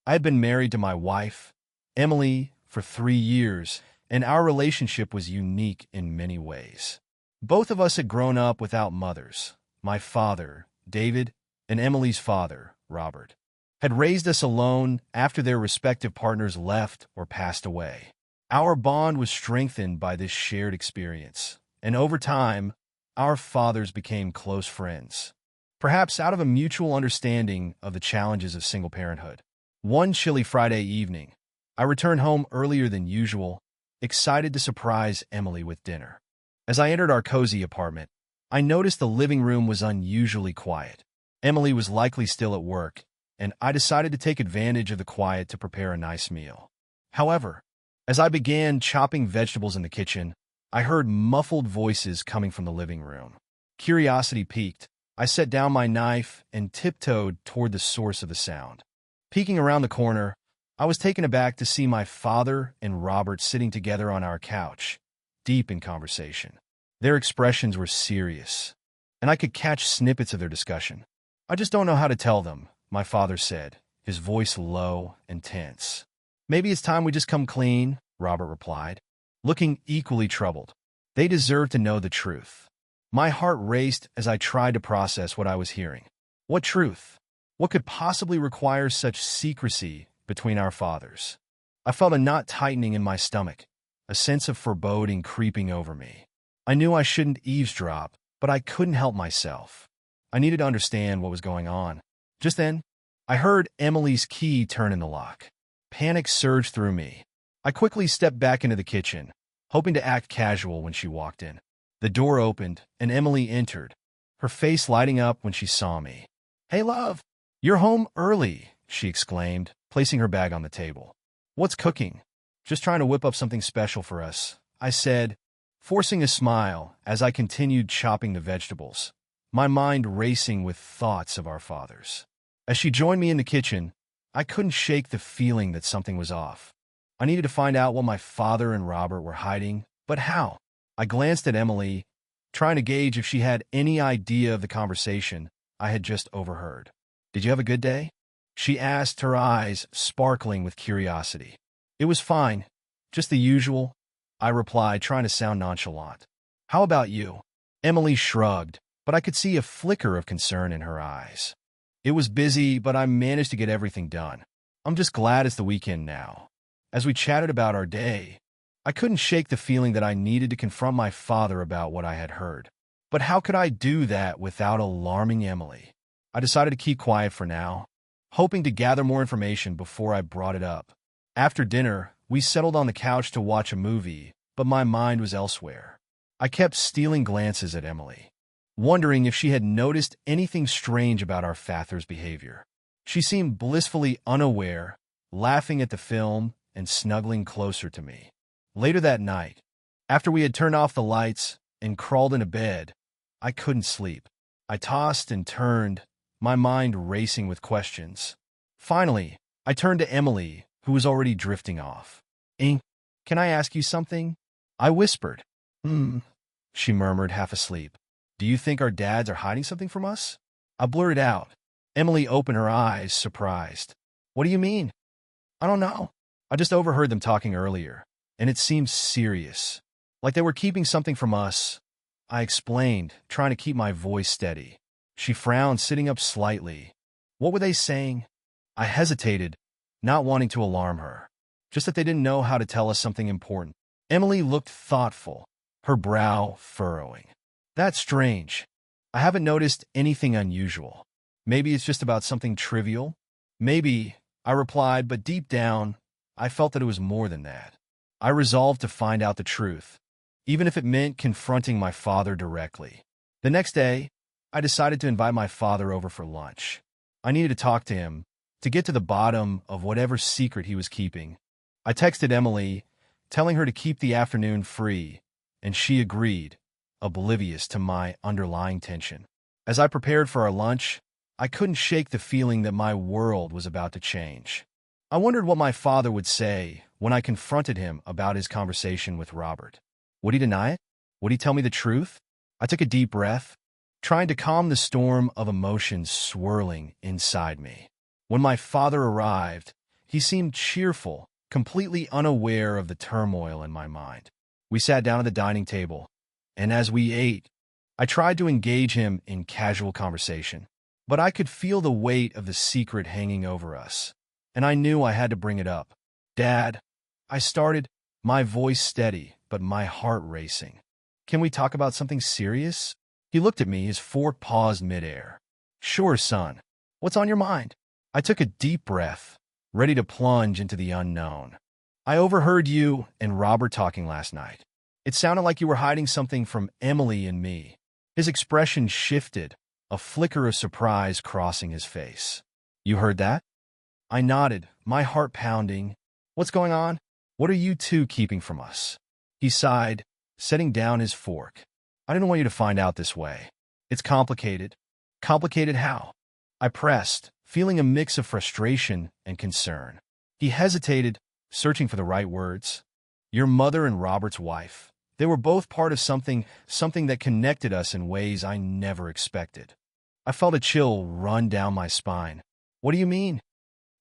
I had been married to my wife, Emily, for 3 years, and our relationship was unique in many ways. Both of us had grown up without mothers. My father, David, and Emily's father, Robert, had raised us alone after their respective partners left or passed away. Our bond was strengthened by this shared experience, and over time, our fathers became close friends, perhaps out of a mutual understanding of the challenges of single parenthood. One chilly Friday evening, I returned home earlier than usual, excited to surprise Emily with dinner. As I entered our cozy apartment, I noticed the living room was unusually quiet. Emily was likely still at work, and I decided to take advantage of the quiet to prepare a nice meal. However, as I began chopping vegetables in the kitchen, I heard muffled voices coming from the living room. Curiosity piqued. I set down my knife and tiptoed toward the source of the sound. Peeking around the corner, I was taken aback to see my father and Robert sitting together on our couch, deep in conversation. Their expressions were serious, and I could catch snippets of their discussion. "I just don't know how to tell them," my father said, his voice low and tense. "Maybe it's time we just come clean," Robert replied, looking equally troubled. They deserve to know the truth. My heart raced as I tried to process what I was hearing. What truth? What could possibly require such secrecy between our fathers? I felt a knot tightening in my stomach, a sense of foreboding creeping over me. I knew I shouldn't eavesdrop, but I couldn't help myself. I needed to understand what was going on. Just then, I heard Emily's key turn in the lock. Panic surged through me. I quickly stepped back into the kitchen, hoping to act casual when she walked in. The door opened, and Emily entered, her face lighting up when she saw me. "Hey, love, you're home early," she exclaimed, placing her bag on the table. "What's cooking?" "Just trying to whip up something special for us," I said, forcing a smile as I continued chopping the vegetables, my mind racing with thoughts of our fathers. As she joined me in the kitchen, I couldn't shake the feeling that something was off. I needed to find out what my father and Robert were hiding, but how? I glanced at Emily, trying to gauge if she had any idea of the conversation I had just overheard. "Did you have a good day?" she asked, her eyes sparkling with curiosity. "It was fine, just the usual," I replied, trying to sound nonchalant. "How about you?" Emily shrugged, but I could see a flicker of concern in her eyes. "It was busy, but I managed to get everything done. I'm just glad it's the weekend now." As we chatted about our day, I couldn't shake the feeling that I needed to confront my father about what I had heard. But how could I do that without alarming Emily? I decided to keep quiet for now, hoping to gather more information before I brought it up. After dinner, we settled on the couch to watch a movie, but my mind was elsewhere. I kept stealing glances at Emily, wondering if she had noticed anything strange about our father's behavior. She seemed blissfully unaware, laughing at the film and snuggling closer to me. Later that night, after we had turned off the lights and crawled into bed, I couldn't sleep. I tossed and turned, my mind racing with questions. Finally, I turned to Emily, who was already drifting off. Can I ask you something?" I whispered. She murmured, half asleep. "Do you think our dads are hiding something from us?" I blurted out. Emily opened her eyes, surprised. "What do you mean?" "I don't know. I just overheard them talking earlier, and it seemed serious, like they were keeping something from us," I explained, trying to keep my voice steady. She frowned, sitting up slightly. "What were they saying?" I hesitated, not wanting to alarm her. "Just that they didn't know how to tell us something important." Emily looked thoughtful, her brow furrowing. "That's strange. I haven't noticed anything unusual. Maybe it's just about something trivial." "Maybe," I replied, but deep down, I felt that it was more than that. I resolved to find out the truth, even if it meant confronting my father directly. The next day, I decided to invite my father over for lunch. I needed to talk to him, to get to the bottom of whatever secret he was keeping. I texted Emily, telling her to keep the afternoon free, and she agreed, oblivious to my underlying tension. As I prepared for our lunch, I couldn't shake the feeling that my world was about to change. I wondered what my father would say when I confronted him about his conversation with Robert. Would he deny it? Would he tell me the truth? I took a deep breath, trying to calm the storm of emotions swirling inside me. When my father arrived, He seemed cheerful, completely unaware of the turmoil in my mind. We sat down at the dining table, and as we ate, I tried to engage him in casual conversation. But I could feel the weight of the secret hanging over us, and I knew I had to bring it up. "Dad," I started, my voice steady, but my heart racing. "Can we talk about something serious?" He looked at me, his fork paused midair. "Sure, son. What's on your mind?" I took a deep breath, ready to plunge into the unknown. "I overheard you and Robert talking last night. It sounded like you were hiding something from Emily and me." His expression shifted, a flicker of surprise crossing his face. "You heard that?" I nodded, my heart pounding. "What's going on? What are you two keeping from us?" He sighed, setting down his fork. "I didn't want you to find out this way. It's complicated." "Complicated how?" I pressed, feeling a mix of frustration and concern. He hesitated, searching for the right words. "Your mother and Robert's wife. They were both part of something that connected us in ways I never expected." I felt a chill run down my spine. "What do you mean?"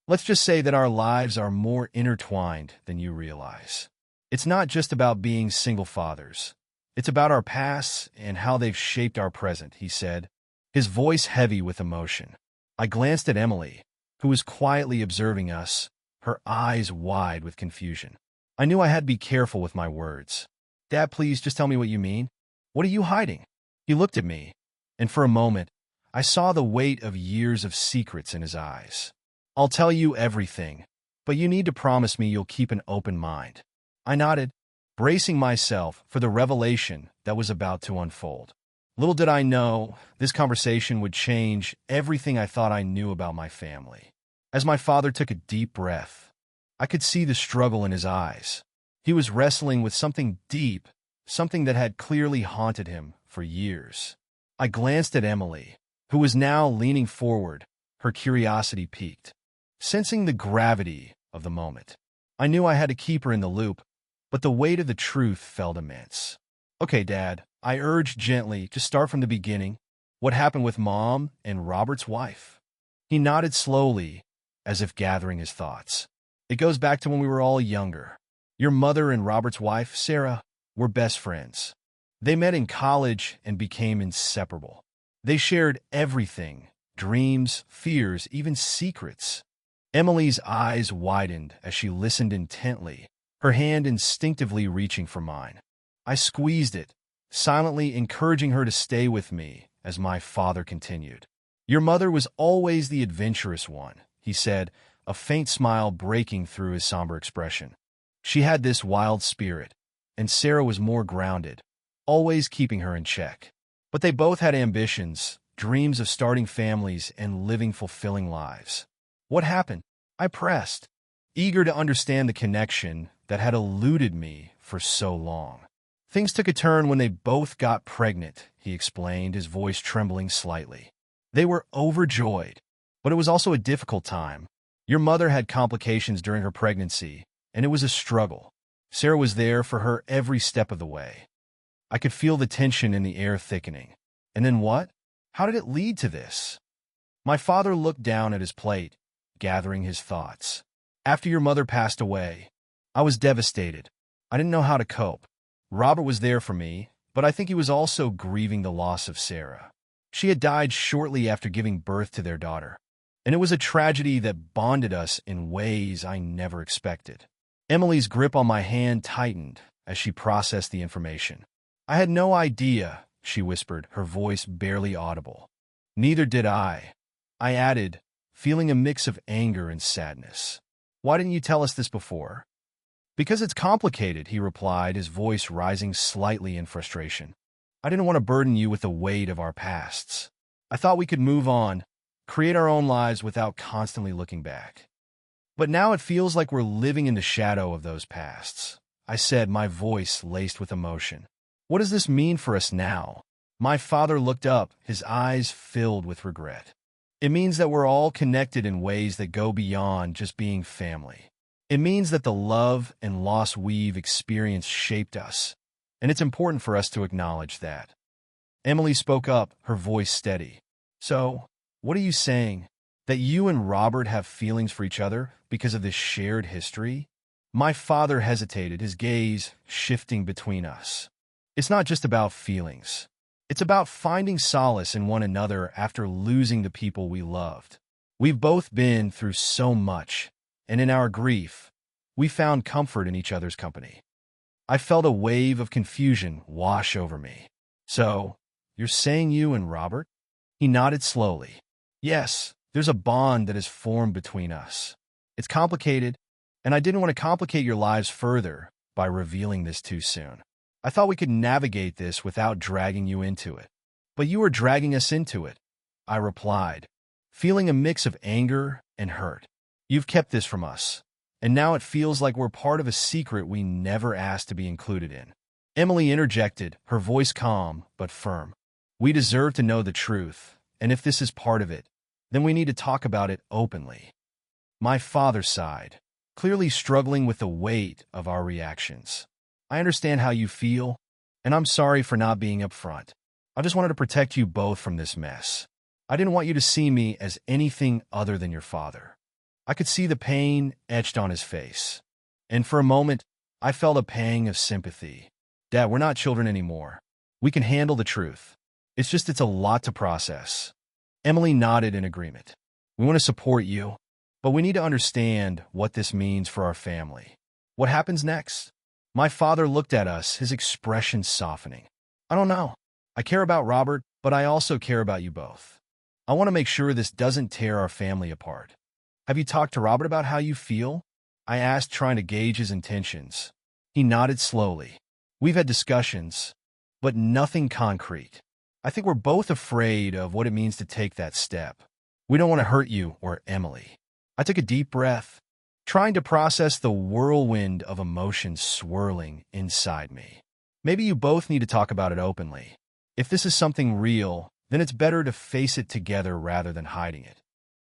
"Let's just say that our lives are more intertwined than you realize. It's not just about being single fathers. It's about our pasts and how they've shaped our present," he said, his voice heavy with emotion. I glanced at Emily, who was quietly observing us, her eyes wide with confusion. I knew I had to be careful with my words. "Dad, please just tell me what you mean. What are you hiding?" He looked at me, and for a moment, I saw the weight of years of secrets in his eyes. "I'll tell you everything, but you need to promise me you'll keep an open mind." I nodded, bracing myself for the revelation that was about to unfold. Little did I know, this conversation would change everything I thought I knew about my family. As my father took a deep breath, I could see the struggle in his eyes. He was wrestling with something deep, something that had clearly haunted him for years. I glanced at Emily, who was now leaning forward, her curiosity piqued. Sensing the gravity of the moment, I knew I had to keep her in the loop, but the weight of the truth felt immense. "Okay, Dad," I urged gently, "just start from the beginning. What happened with Mom and Robert's wife?" He nodded slowly, as if gathering his thoughts. "It goes back to when we were all younger. Your mother and Robert's wife, Sarah, were best friends. They met in college and became inseparable. They shared everything, dreams, fears, even secrets." Emily's eyes widened as she listened intently, her hand instinctively reaching for mine. I squeezed it, silently encouraging her to stay with me as my father continued. "Your mother was always the adventurous one," he said, a faint smile breaking through his somber expression. "She had this wild spirit, and Sarah was more grounded, always keeping her in check. But they both had ambitions, dreams of starting families and living fulfilling lives." "What happened?" I pressed, eager to understand the connection that had eluded me for so long. "Things took a turn when they both got pregnant," he explained, his voice trembling slightly. "They were overjoyed, but it was also a difficult time. Your mother had complications during her pregnancy, and it was a struggle. Sarah was there for her every step of the way." I could feel the tension in the air thickening. "And then what? How did it lead to this?" My father looked down at his plate, gathering his thoughts. "After your mother passed away, I was devastated. I didn't know how to cope. Robert was there for me, but I think he was also grieving the loss of Sarah. She had died shortly after giving birth to their daughter, and it was a tragedy that bonded us in ways I never expected." Emily's grip on my hand tightened as she processed the information. "I had no idea," she whispered, her voice barely audible. "Neither did I," I added, feeling a mix of anger and sadness. "Why didn't you tell us this before?" "Because it's complicated," he replied, his voice rising slightly in frustration. "I didn't want to burden you with the weight of our pasts. I thought we could move on, create our own lives without constantly looking back. But now it feels like we're living in the shadow of those pasts," I said, my voice laced with emotion. "What does this mean for us now?" My father looked up, his eyes filled with regret. "It means that we're all connected in ways that go beyond just being family. It means that the love and loss we've experienced shaped us, and it's important for us to acknowledge that." Emily spoke up, her voice steady. "So, what are you saying? That you and Robert have feelings for each other because of this shared history? My father hesitated, his gaze shifting between us. It's not just about feelings. It's about finding solace in one another after losing the people we loved. We've both been through so much, and in our grief, we found comfort in each other's company. I felt a wave of confusion wash over me. So, you're saying you and Robert? He nodded slowly. Yes, there's a bond that has formed between us. It's complicated, and I didn't want to complicate your lives further by revealing this too soon. I thought we could navigate this without dragging you into it. But you are dragging us into it, I replied, feeling a mix of anger and hurt. You've kept this from us, and now it feels like we're part of a secret we never asked to be included in. Emily interjected, her voice calm but firm. We deserve to know the truth, and if this is part of it, then we need to talk about it openly. My father sighed, clearly struggling with the weight of our reactions. I understand how you feel, and I'm sorry for not being upfront. I just wanted to protect you both from this mess. I didn't want you to see me as anything other than your father. I could see the pain etched on his face, and for a moment, I felt a pang of sympathy. Dad, we're not children anymore. We can handle the truth. It's a lot to process. Emily nodded in agreement. We want to support you, but we need to understand what this means for our family. What happens next? My father looked at us, his expression softening. I don't know. I care about Robert, but I also care about you both. I want to make sure this doesn't tear our family apart. Have you talked to Robert about how you feel? I asked, trying to gauge his intentions. He nodded slowly. We've had discussions, but nothing concrete. I think we're both afraid of what it means to take that step. We don't want to hurt you or Emily. I took a deep breath, trying to process the whirlwind of emotions swirling inside me. Maybe you both need to talk about it openly. If this is something real, then it's better to face it together rather than hiding it.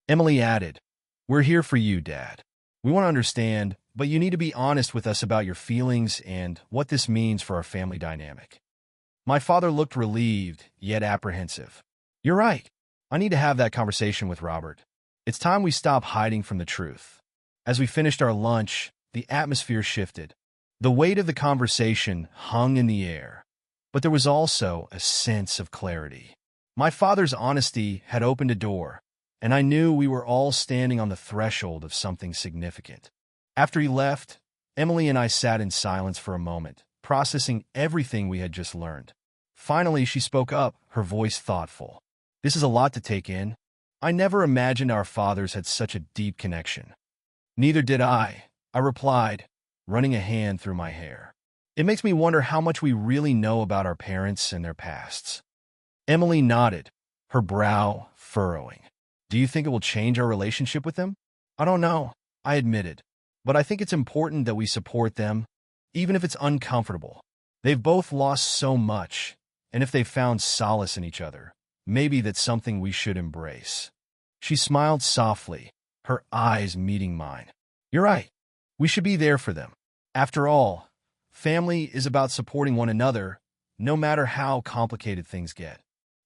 Emily added, We're here for you, Dad. We want to understand, but you need to be honest with us about your feelings and what this means for our family dynamic. My father looked relieved, yet apprehensive. You're right. I need to have that conversation with Robert. It's time we stop hiding from the truth. As we finished our lunch, the atmosphere shifted. The weight of the conversation hung in the air, but there was also a sense of clarity. My father's honesty had opened a door, and I knew we were all standing on the threshold of something significant. After he left, Emily and I sat in silence for a moment, processing everything we had just learned. Finally, she spoke up, her voice thoughtful. This is a lot to take in. I never imagined our fathers had such a deep connection. Neither did I replied, running a hand through my hair. It makes me wonder how much we really know about our parents and their pasts. Emily nodded, her brow furrowing. Do you think it will change our relationship with them? I don't know, I admitted. But I think it's important that we support them, even if it's uncomfortable. They've both lost so much, and if they've found solace in each other, maybe that's something we should embrace. She smiled softly, her eyes meeting mine. You're right. We should be there for them. After all, family is about supporting one another, no matter how complicated things get.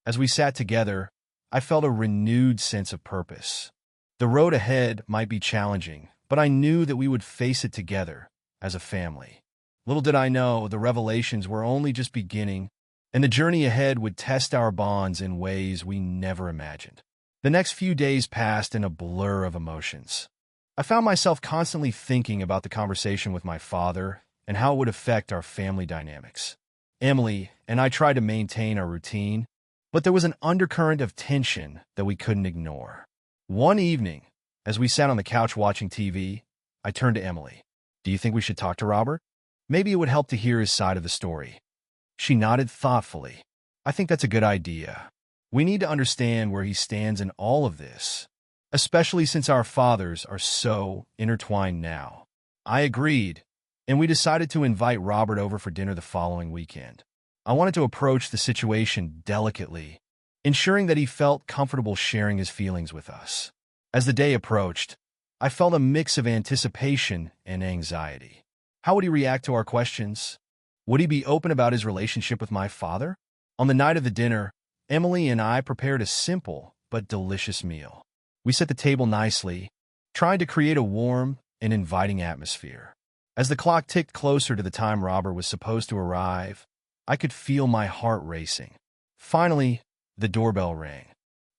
As we sat together, I felt a renewed sense of purpose. The road ahead might be challenging, but I knew that we would face it together as a family. Little did I know the revelations were only just beginning, and the journey ahead would test our bonds in ways we never imagined. The next few days passed in a blur of emotions. I found myself constantly thinking about the conversation with my father and how it would affect our family dynamics. Emily and I tried to maintain our routine, but there was an undercurrent of tension that we couldn't ignore. One evening, as we sat on the couch watching TV, I turned to Emily. Do you think we should talk to Robert? Maybe it would help to hear his side of the story. She nodded thoughtfully. I think that's a good idea. We need to understand where he stands in all of this, especially since our fathers are so intertwined now. I agreed, and we decided to invite Robert over for dinner the following weekend. I wanted to approach the situation delicately, ensuring that he felt comfortable sharing his feelings with us. As the day approached, I felt a mix of anticipation and anxiety. How would he react to our questions? Would he be open about his relationship with my father? On the night of the dinner, Emily and I prepared a simple but delicious meal. We set the table nicely, trying to create a warm and inviting atmosphere. As the clock ticked closer to the time Robert was supposed to arrive, I could feel my heart racing. Finally, the doorbell rang.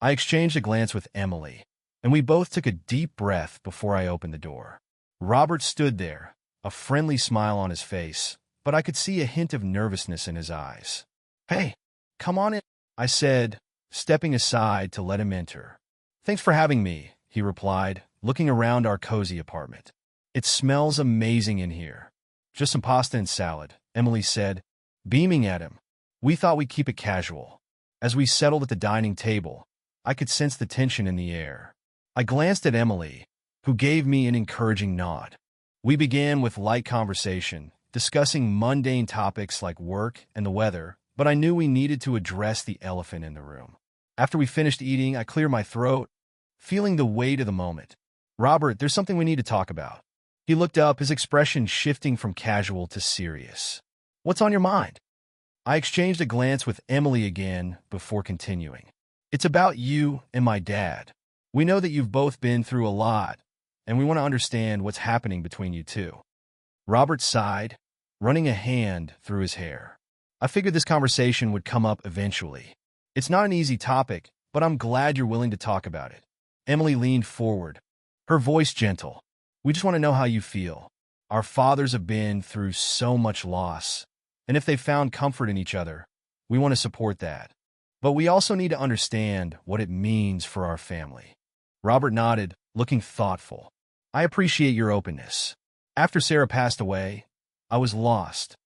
I exchanged a glance with Emily, and we both took a deep breath before I opened the door. Robert stood there, a friendly smile on his face, but I could see a hint of nervousness in his eyes. "Hey, come on in," I said, stepping aside to let him enter. "Thanks for having me," he replied, looking around our cozy apartment. "It smells amazing in here." "Just some pasta and salad," Emily said, beaming at him. We thought we'd keep it casual. As we settled at the dining table, I could sense the tension in the air. I glanced at Emily, who gave me an encouraging nod. We began with light conversation, discussing mundane topics like work and the weather, but I knew we needed to address the elephant in the room. After we finished eating, I cleared my throat, feeling the weight of the moment. "Robert, there's something we need to talk about." He looked up, his expression shifting from casual to serious. "What's on your mind?" I exchanged a glance with Emily again before continuing. "It's about you and my dad. We know that you've both been through a lot, and we want to understand what's happening between you two." Robert sighed, running a hand through his hair. "I figured this conversation would come up eventually. It's not an easy topic, but I'm glad you're willing to talk about it." Emily leaned forward, her voice gentle. "We just want to know how you feel. Our fathers have been through so much loss, and if they found comfort in each other, we want to support that. But we also need to understand what it means for our family." Robert nodded, looking thoughtful. "I appreciate your openness. After Sarah passed away, I was lost.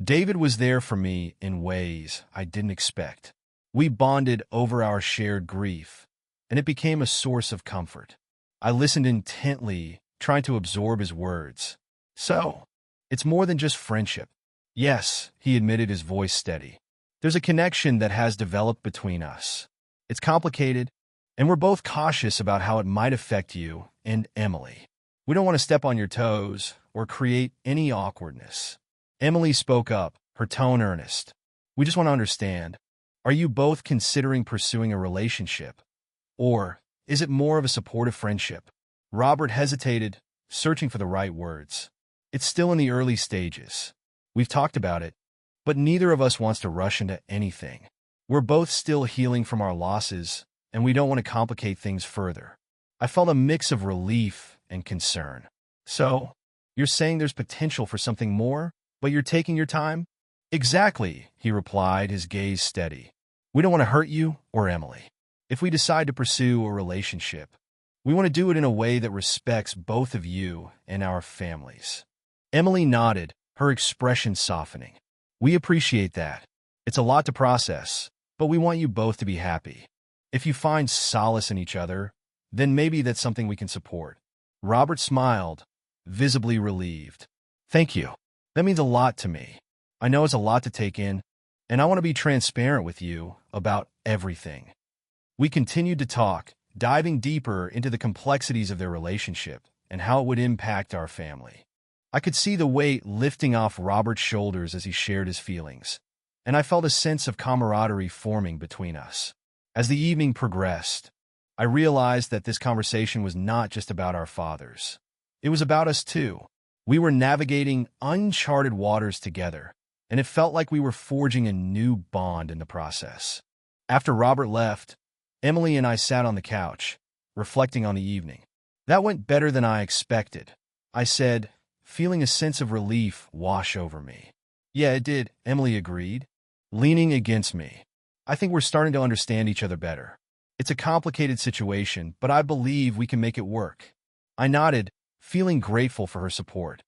David was there for me in ways I didn't expect. We bonded over our shared grief, and it became a source of comfort. I listened intently, trying to absorb his words. So, it's more than just friendship." "Yes," he admitted, his voice steady. "There's a connection that has developed between us. It's complicated, and we're both cautious about how it might affect you and Emily. We don't want to step on your toes or create any awkwardness." Emily spoke up, her tone earnest. "We just want to understand. Are you both considering pursuing a relationship? Or is it more of a supportive friendship?" Robert hesitated, searching for the right words. "It's still in the early stages. We've talked about it, but neither of us wants to rush into anything. We're both still healing from our losses, and we don't want to complicate things further." I felt a mix of relief and concern. "So, you're saying there's potential for something more, but you're taking your time?" "Exactly," he replied, his gaze steady. "We don't want to hurt you or Emily. If we decide to pursue a relationship, we want to do it in a way that respects both of you and our families." Emily nodded, her expression softening. "We appreciate that. It's a lot to process, but we want you both to be happy. If you find solace in each other, then maybe that's something we can support." Robert smiled, visibly relieved. "Thank you. That means a lot to me. I know it's a lot to take in, and I want to be transparent with you about everything." We continued to talk, diving deeper into the complexities of their relationship and how it would impact our family. I could see the weight lifting off Robert's shoulders as he shared his feelings, and I felt a sense of camaraderie forming between us. As the evening progressed, I realized that this conversation was not just about our fathers. It was about us too. We were navigating uncharted waters together, and it felt like we were forging a new bond in the process. After Robert left, Emily and I sat on the couch, reflecting on the evening. "That went better than I expected," I said, feeling a sense of relief wash over me. "Yeah, it did," Emily agreed, leaning against me. "I think we're starting to understand each other better. It's a complicated situation, but I believe we can make it work." I nodded, feeling grateful for her support.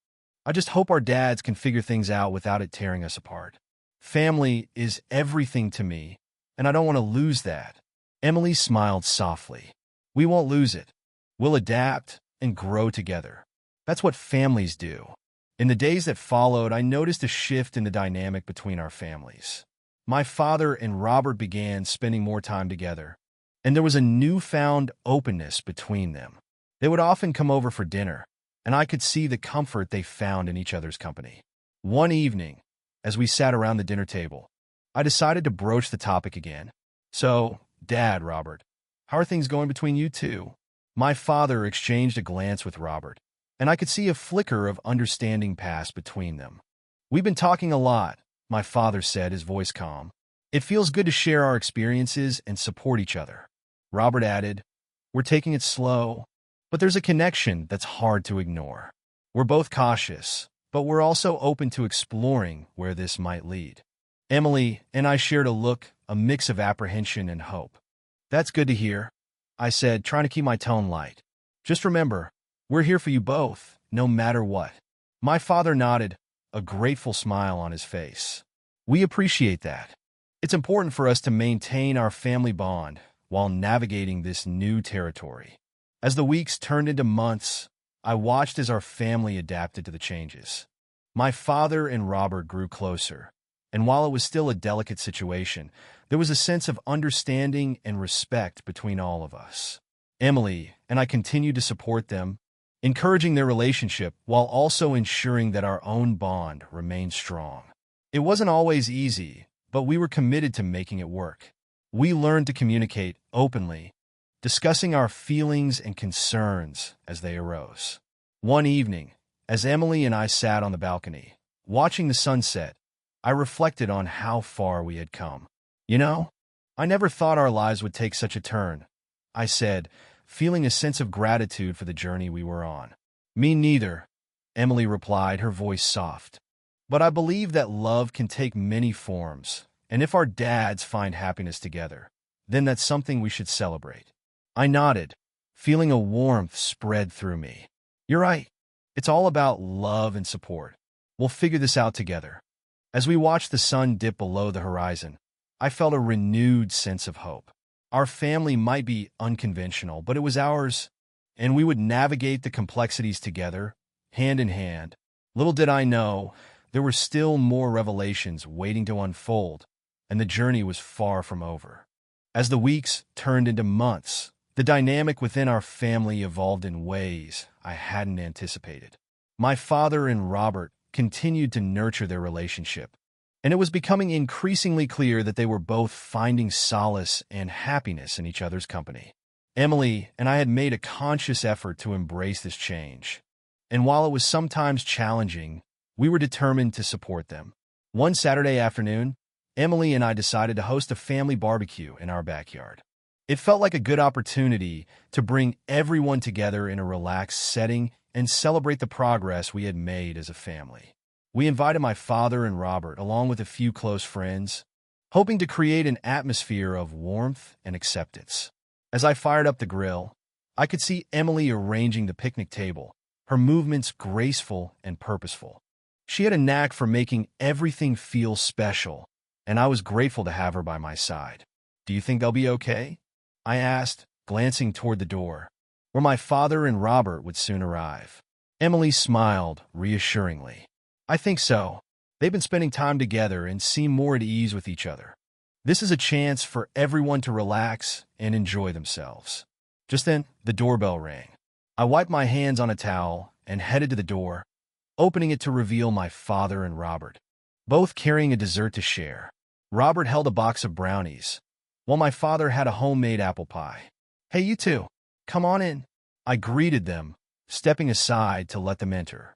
"I just hope our dads can figure things out without it tearing us apart. Family is everything to me, and I don't want to lose that." Emily smiled softly. "We won't lose it. We'll adapt and grow together. That's what families do." In the days that followed, I noticed a shift in the dynamic between our families. My father and Robert began spending more time together, and there was a newfound openness between them. They would often come over for dinner, and I could see the comfort they found in each other's company. One evening, as we sat around the dinner table, I decided to broach the topic again. "So, Dad, Robert, how are things going between you two?" My father exchanged a glance with Robert, and I could see a flicker of understanding pass between them. "We've been talking a lot," my father said, his voice calm. "It feels good to share our experiences and support each other." Robert added, "We're taking it slow, but there's a connection that's hard to ignore. We're both cautious, but we're also open to exploring where this might lead." Emily and I shared a look, a mix of apprehension and hope. "That's good to hear," I said, trying to keep my tone light. "Just remember, we're here for you both, no matter what." My father nodded, a grateful smile on his face. "We appreciate that. It's important for us to maintain our family bond while navigating this new territory." As the weeks turned into months, I watched as our family adapted to the changes. My father and Robert grew closer, and while it was still a delicate situation, there was a sense of understanding and respect between all of us. Emily and I continued to support them, encouraging their relationship while also ensuring that our own bond remained strong. It wasn't always easy, but we were committed to making it work. We learned to communicate openly, discussing our feelings and concerns as they arose. One evening, as Emily and I sat on the balcony, watching the sunset, I reflected on how far we had come. "You know, I never thought our lives would take such a turn," I said, feeling a sense of gratitude for the journey we were on. "Me neither," Emily replied, her voice soft. "But I believe that love can take many forms, and if our dads find happiness together, then that's something we should celebrate." I nodded, feeling a warmth spread through me. "You're right. It's all about love and support. We'll figure this out together." As we watched the sun dip below the horizon, I felt a renewed sense of hope. Our family might be unconventional, but it was ours, and we would navigate the complexities together, hand in hand. Little did I know, there were still more revelations waiting to unfold, and the journey was far from over. As the weeks turned into months, the dynamic within our family evolved in ways I hadn't anticipated. My father and Robert continued to nurture their relationship, and it was becoming increasingly clear that they were both finding solace and happiness in each other's company. Emily and I had made a conscious effort to embrace this change, and while it was sometimes challenging, we were determined to support them. One Saturday afternoon, Emily and I decided to host a family barbecue in our backyard. It felt like a good opportunity to bring everyone together in a relaxed setting and celebrate the progress we had made as a family. We invited my father and Robert along with a few close friends, hoping to create an atmosphere of warmth and acceptance. As I fired up the grill, I could see Emily arranging the picnic table, her movements graceful and purposeful. She had a knack for making everything feel special, and I was grateful to have her by my side. "Do you think they'll be okay?" I asked, glancing toward the door, where my father and Robert would soon arrive. Emily smiled reassuringly. "I think so. They've been spending time together and seem more at ease with each other. This is a chance for everyone to relax and enjoy themselves." Just then, the doorbell rang. I wiped my hands on a towel and headed to the door, opening it to reveal my father and Robert, both carrying a dessert to share. Robert held a box of brownies, while my father had a homemade apple pie. "Hey, you two, come on in." I greeted them, stepping aside to let them enter.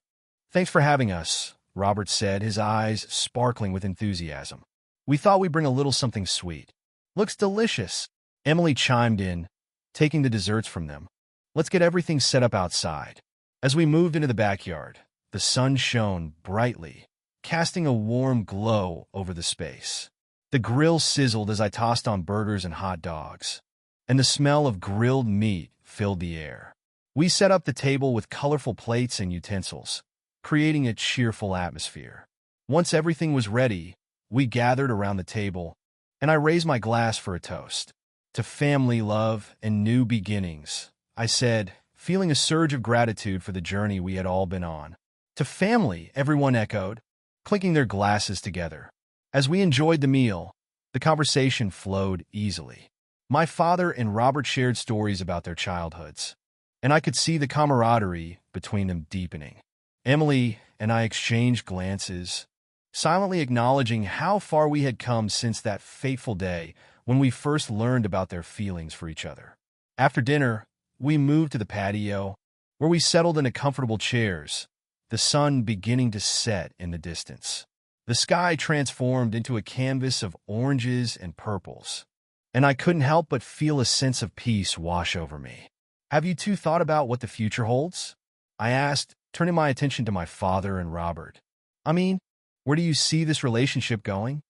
"Thanks for having us," Robert said, his eyes sparkling with enthusiasm. "We thought we'd bring a little something sweet." "Looks delicious," Emily chimed in, taking the desserts from them. "Let's get everything set up outside." As we moved into the backyard, the sun shone brightly, casting a warm glow over the space. The grill sizzled as I tossed on burgers and hot dogs, and the smell of grilled meat filled the air. We set up the table with colorful plates and utensils, creating a cheerful atmosphere. Once everything was ready, we gathered around the table, and I raised my glass for a toast. "To family, love, and new beginnings," I said, feeling a surge of gratitude for the journey we had all been on. "To family," everyone echoed, clinking their glasses together. As we enjoyed the meal, the conversation flowed easily. My father and Robert shared stories about their childhoods, and I could see the camaraderie between them deepening. Emily and I exchanged glances, silently acknowledging how far we had come since that fateful day when we first learned about their feelings for each other. After dinner, we moved to the patio, where we settled into comfortable chairs, the sun beginning to set in the distance. The sky transformed into a canvas of oranges and purples, and I couldn't help but feel a sense of peace wash over me. Have you two thought about what the future holds? I asked, turning my attention to my father and Robert. I mean, where do you see this relationship going?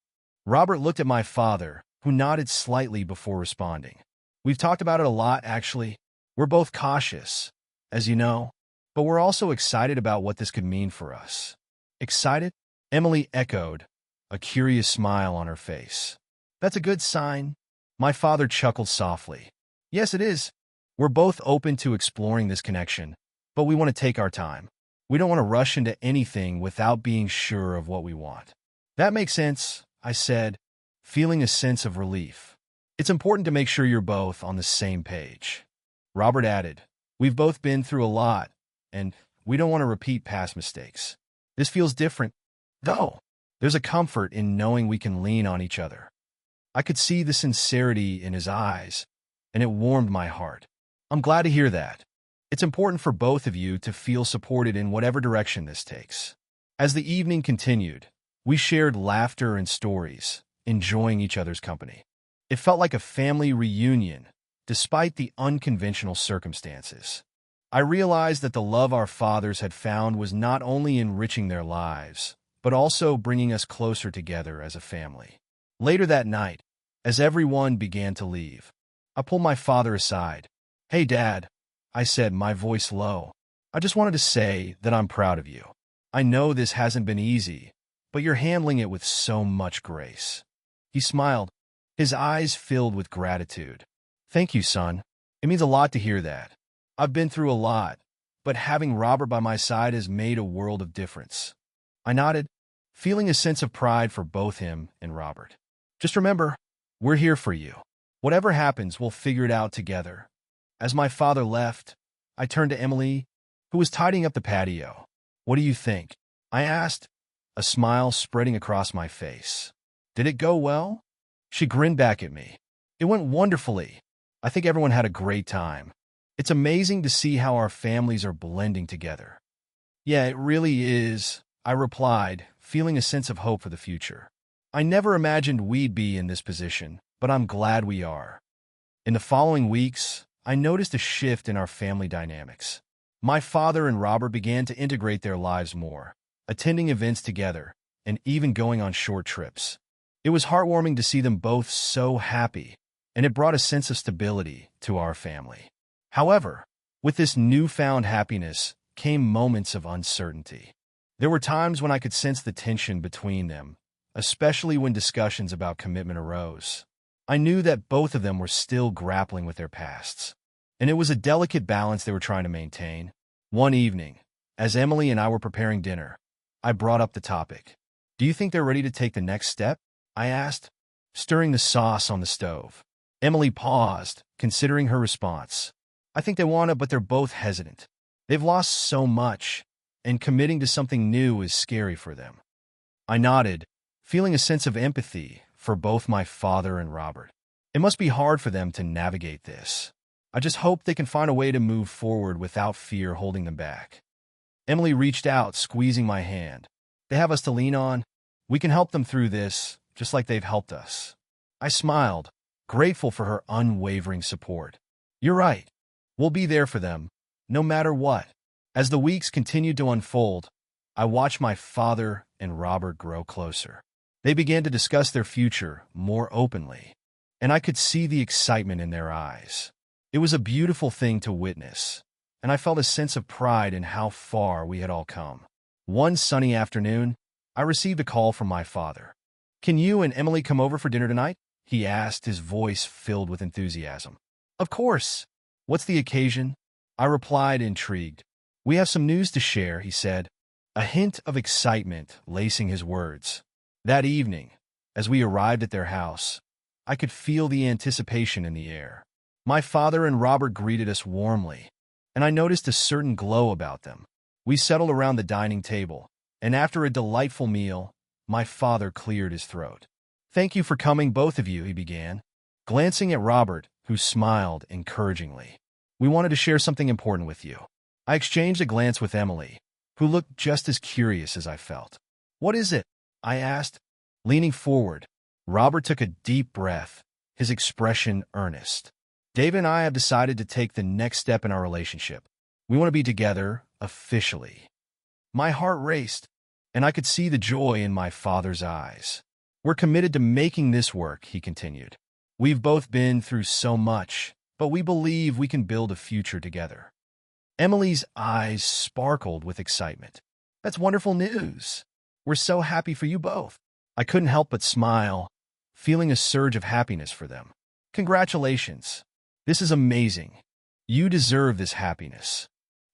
Robert looked at my father, who nodded slightly before responding. We've talked about it a lot, actually. We're both cautious, as you know, but we're also excited about what this could mean for us. Excited? Emily echoed, a curious smile on her face. That's a good sign. My father chuckled softly. Yes, it is. We're both open to exploring this connection, but we want to take our time. We don't want to rush into anything without being sure of what we want. That makes sense, I said, feeling a sense of relief. It's important to make sure you're both on the same page. Robert added, we've both been through a lot, and we don't want to repeat past mistakes. This feels different, though. There's a comfort in knowing we can lean on each other. I could see the sincerity in his eyes, and it warmed my heart. I'm glad to hear that. It's important for both of you to feel supported in whatever direction this takes. As the evening continued, we shared laughter and stories, enjoying each other's company. It felt like a family reunion, despite the unconventional circumstances. I realized that the love our fathers had found was not only enriching their lives, but also bringing us closer together as a family. Later that night, as everyone began to leave, I pulled my father aside. Hey, Dad, I said, my voice low. I just wanted to say that I'm proud of you. I know this hasn't been easy, but you're handling it with so much grace. He smiled, his eyes filled with gratitude. Thank you, son. It means a lot to hear that. I've been through a lot, but having Robert by my side has made a world of difference. I nodded, feeling a sense of pride for both him and Robert. Just remember, we're here for you. Whatever happens, we'll figure it out together. As my father left, I turned to Emily, who was tidying up the patio. What do you think? I asked, a smile spreading across my face. Did it go well? She grinned back at me. It went wonderfully. I think everyone had a great time. It's amazing to see how our families are blending together. Yeah, it really is, I replied, feeling a sense of hope for the future. I never imagined we'd be in this position, but I'm glad we are. In the following weeks, I noticed a shift in our family dynamics. My father and Robert began to integrate their lives more, attending events together, and even going on short trips. It was heartwarming to see them both so happy, and it brought a sense of stability to our family. However, with this newfound happiness came moments of uncertainty. There were times when I could sense the tension between them, especially when discussions about commitment arose. I knew that both of them were still grappling with their pasts, and it was a delicate balance they were trying to maintain. One evening, as Emily and I were preparing dinner, I brought up the topic. Do you think they're ready to take the next step? I asked, stirring the sauce on the stove. Emily paused, considering her response. I think they want to, but they're both hesitant. They've lost so much, and committing to something new is scary for them. I nodded, feeling a sense of empathy for both my father and Robert. It must be hard for them to navigate this. I just hope they can find a way to move forward without fear holding them back. Emily reached out, squeezing my hand. They have us to lean on. We can help them through this, just like they've helped us. I smiled, grateful for her unwavering support. You're right. We'll be there for them, no matter what. As the weeks continued to unfold, I watched my father and Robert grow closer. They began to discuss their future more openly, and I could see the excitement in their eyes. It was a beautiful thing to witness, and I felt a sense of pride in how far we had all come. One sunny afternoon, I received a call from my father. Can you and Emily come over for dinner tonight? He asked, his voice filled with enthusiasm. Of course. What's the occasion? I replied, intrigued. We have some news to share, he said, a hint of excitement lacing his words. That evening, as we arrived at their house, I could feel the anticipation in the air. My father and Robert greeted us warmly, and I noticed a certain glow about them. We settled around the dining table, and after a delightful meal, my father cleared his throat. Thank you for coming, both of you, he began, glancing at Robert, who smiled encouragingly. We wanted to share something important with you. I exchanged a glance with Emily, who looked just as curious as I felt. What is it? I asked. Leaning forward, Robert took a deep breath, his expression earnest. David and I have decided to take the next step in our relationship. We want to be together, officially. My heart raced, and I could see the joy in my father's eyes. We're committed to making this work, he continued. We've both been through so much, but we believe we can build a future together. Emily's eyes sparkled with excitement. That's wonderful news. We're so happy for you both. I couldn't help but smile, feeling a surge of happiness for them. Congratulations. This is amazing. You deserve this happiness.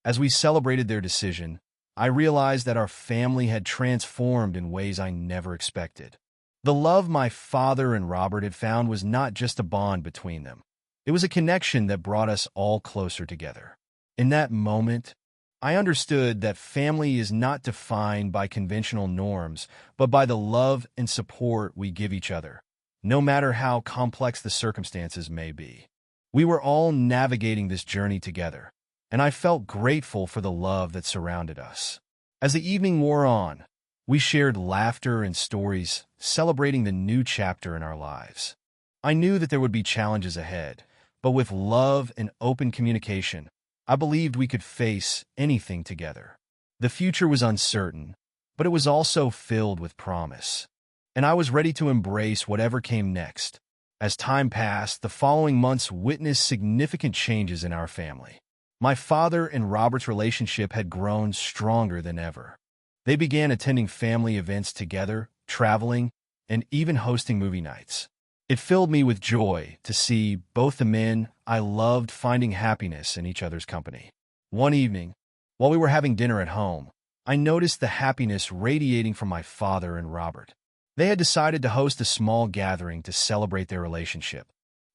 As we celebrated their decision, I realized that our family had transformed in ways I never expected. The love my father and Robert had found was not just a bond between them. It was a connection that brought us all closer together. In that moment, I understood that family is not defined by conventional norms, but by the love and support we give each other, no matter how complex the circumstances may be. We were all navigating this journey together, and I felt grateful for the love that surrounded us. As the evening wore on, we shared laughter and stories, celebrating the new chapter in our lives. I knew that there would be challenges ahead, but with love and open communication, I believed we could face anything together. The future was uncertain, but it was also filled with promise, and I was ready to embrace whatever came next. As time passed, the following months witnessed significant changes in our family. My father and Robert's relationship had grown stronger than ever. They began attending family events together, traveling, and even hosting movie nights. It filled me with joy to see both the men I loved finding happiness in each other's company. One evening, while we were having dinner at home, I noticed the happiness radiating from my father and Robert. They had decided to host a small gathering to celebrate their relationship,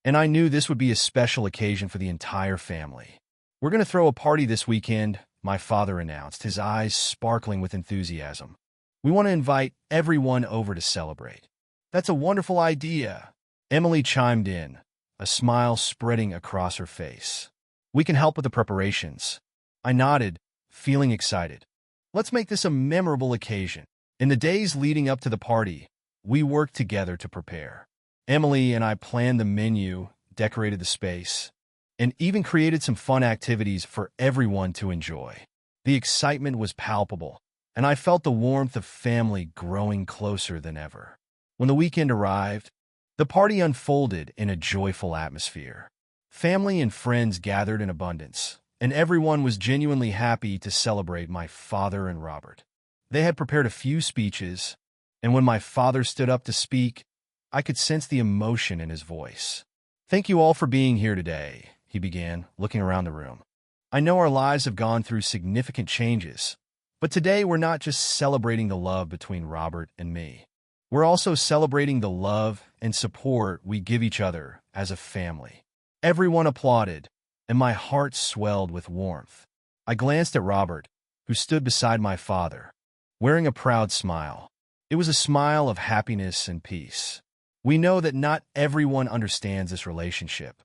and I knew this would be a special occasion for the entire family. We're going to throw a party this weekend, my father announced, his eyes sparkling with enthusiasm. We want to invite everyone over to celebrate. That's a wonderful idea, Emily chimed in, a smile spreading across her face. We can help with the preparations. I nodded, feeling excited. Let's make this a memorable occasion. In the days leading up to the party, we worked together to prepare. Emily and I planned the menu, decorated the space, and even created some fun activities for everyone to enjoy. The excitement was palpable, and I felt the warmth of family growing closer than ever. When the weekend arrived, the party unfolded in a joyful atmosphere. Family and friends gathered in abundance, and everyone was genuinely happy to celebrate my father and Robert. They had prepared a few speeches, and when my father stood up to speak, I could sense the emotion in his voice. Thank you all for being here today, he began, looking around the room. I know our lives have gone through significant changes, but today we're not just celebrating the love between Robert and me. We're also celebrating the love and support we give each other as a family. Everyone applauded, and my heart swelled with warmth. I glanced at Robert, who stood beside my father, wearing a proud smile. It was a smile of happiness and peace. We know that not everyone understands this relationship,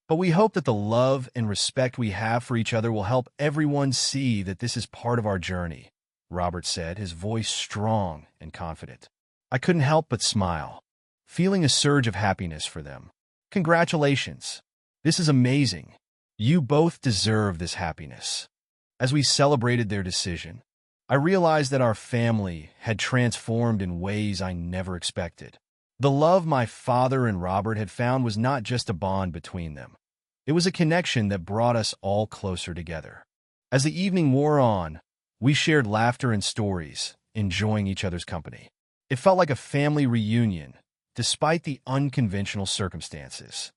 but we hope that the love and respect we have for each other will help everyone see that this is part of our journey, Robert said, his voice strong and confident. I couldn't help but smile, feeling a surge of happiness for them. Congratulations. This is amazing. You both deserve this happiness. As we celebrated their decision, I realized that our family had transformed in ways I never expected. The love my father and Robert had found was not just a bond between them. It was a connection that brought us all closer together. As the evening wore on, we shared laughter and stories, enjoying each other's company. It felt like a family reunion, despite the unconventional circumstances.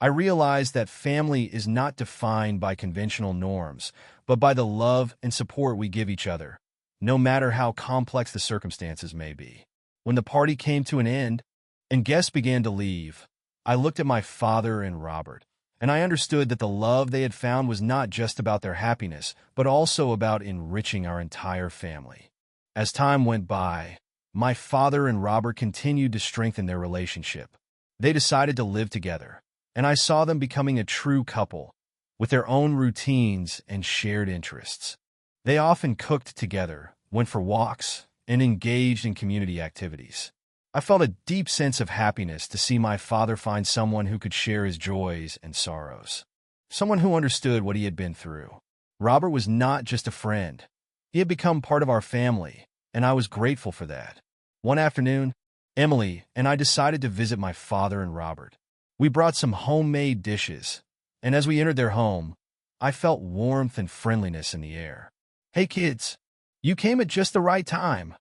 I realized that family is not defined by conventional norms, but by the love and support we give each other, no matter how complex the circumstances may be. When the party came to an end and guests began to leave, I looked at my father and Robert, and I understood that the love they had found was not just about their happiness, but also about enriching our entire family. As time went by, my father and Robert continued to strengthen their relationship. They decided to live together, and I saw them becoming a true couple, with their own routines and shared interests. They often cooked together, went for walks, and engaged in community activities. I felt a deep sense of happiness to see my father find someone who could share his joys and sorrows, someone who understood what he had been through. Robert was not just a friend. He had become part of our family, and I was grateful for that. One afternoon, Emily and I decided to visit my father and Robert. We brought some homemade dishes, and as we entered their home, I felt warmth and friendliness in the air. "Hey kids, you came at just the right time,"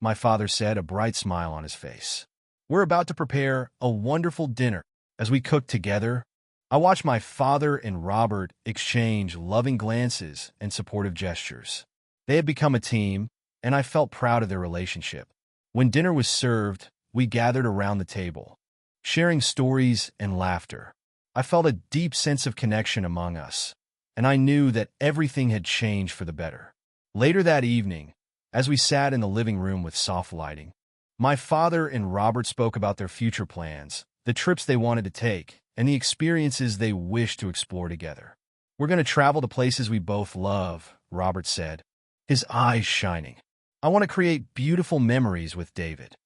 my father said, a bright smile on his face. "We're about to prepare a wonderful dinner." As we cooked together, I watched my father and Robert exchange loving glances and supportive gestures. They had become a team, and I felt proud of their relationship. When dinner was served, we gathered around the table, sharing stories and laughter. I felt a deep sense of connection among us, and I knew that everything had changed for the better. Later that evening, as we sat in the living room with soft lighting, my father and Robert spoke about their future plans, the trips they wanted to take, and the experiences they wished to explore together. "We're going to travel to places we both love," Robert said, his eyes shining. "I want to create beautiful memories with David.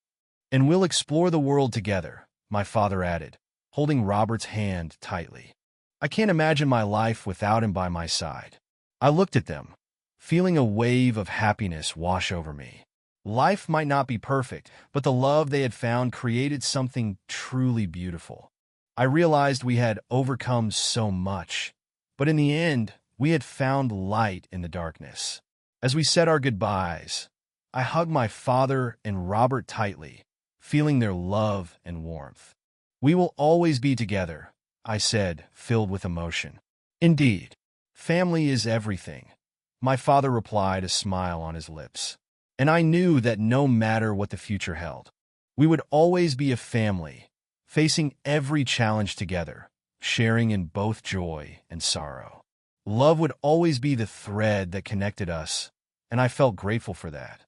And we'll explore the world together," my father added, holding Robert's hand tightly. "I can't imagine my life without him by my side." I looked at them, feeling a wave of happiness wash over me. Life might not be perfect, but the love they had found created something truly beautiful. I realized we had overcome so much, but in the end, we had found light in the darkness. As we said our goodbyes, I hugged my father and Robert tightly, feeling their love and warmth. "We will always be together," I said, filled with emotion. "Indeed, family is everything," my father replied, a smile on his lips. And I knew that no matter what the future held, we would always be a family, facing every challenge together, sharing in both joy and sorrow. Love would always be the thread that connected us, and I felt grateful for that.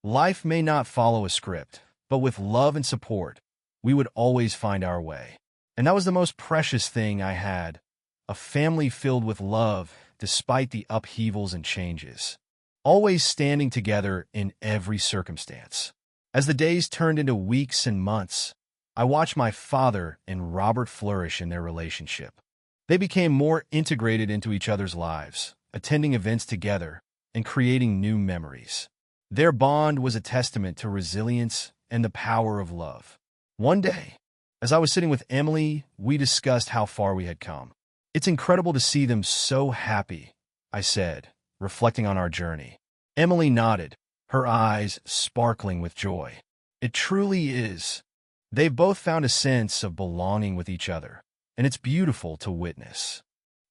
Life may not follow a script, but with love and support, we would always find our way. And that was the most precious thing I had, a family filled with love despite the upheavals and changes, always standing together in every circumstance. As the days turned into weeks and months, I watched my father and Robert flourish in their relationship. They became more integrated into each other's lives, attending events together and creating new memories. Their bond was a testament to resilience and the power of love. One day, as I was sitting with Emily, we discussed how far we had come. "It's incredible to see them so happy," I said, reflecting on our journey. Emily nodded, her eyes sparkling with joy. "It truly is. They've both found a sense of belonging with each other, and it's beautiful to witness."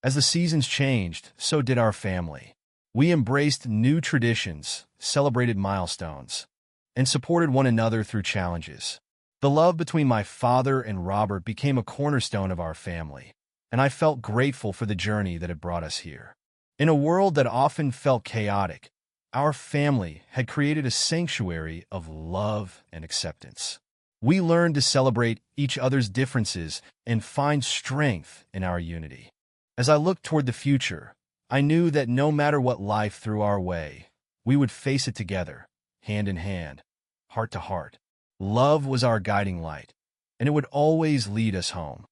As the seasons changed, so did our family. We embraced new traditions, celebrated milestones, and supported one another through challenges. The love between my father and Robert became a cornerstone of our family, and I felt grateful for the journey that had brought us here. In a world that often felt chaotic, our family had created a sanctuary of love and acceptance. We learned to celebrate each other's differences and find strength in our unity. As I looked toward the future, I knew that no matter what life threw our way, we would face it together, hand in hand, heart to heart. Love was our guiding light, and it would always lead us home.